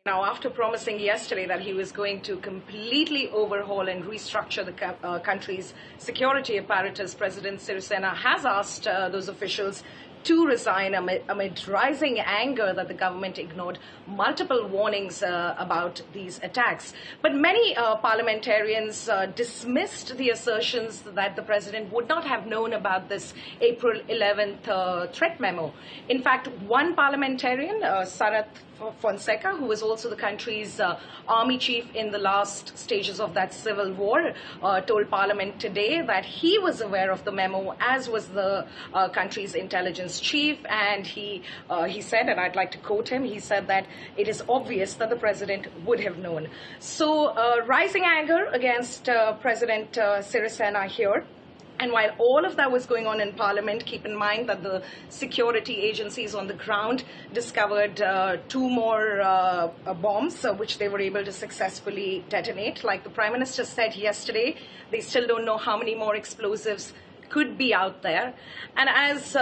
Now, after promising yesterday that he was going to completely overhaul and restructure the country's security apparatus, President Sirisena has asked those officials to resign amid rising anger that the government ignored multiple warnings about these attacks. But many parliamentarians dismissed the assertions that the president would not have known about this April 11th threat memo. In fact, one parliamentarian, Sarath Fonseca, who was also the country's army chief in the last stages of that civil war, told Parliament today that he was aware of the memo, as was the country's intelligence chief, and he said, and I'd like to quote him, he said that it is obvious that the president would have known. So rising anger against President Sirisena here. And while all of that was going on in Parliament, keep in mind that the security agencies on the ground discovered two more bombs, which they were able to successfully detonate. Like the Prime Minister said yesterday, they still don't know how many more explosives could be out there. And as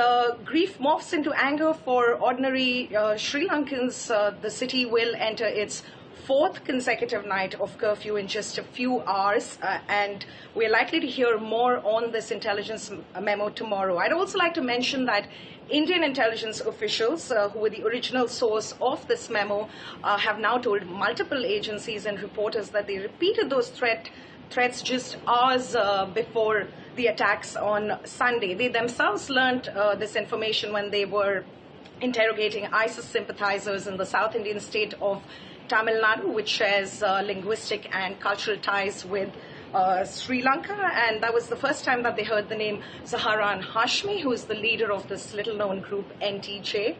grief morphs into anger for ordinary Sri Lankans, the city will enter its fourth consecutive night of curfew in just a few hours, and we're likely to hear more on this intelligence memo tomorrow. I'd also like to mention that Indian intelligence officials, who were the original source of this memo, have now told multiple agencies and reporters that they repeated those threats just hours before the attacks on Sunday. They themselves learned this information when they were interrogating ISIS sympathizers in the South Indian state of Tamil Nadu, which shares linguistic and cultural ties with Sri Lanka, and that was the first time that they heard the name Zaharan Hashmi, who is the leader of this little-known group NTJ.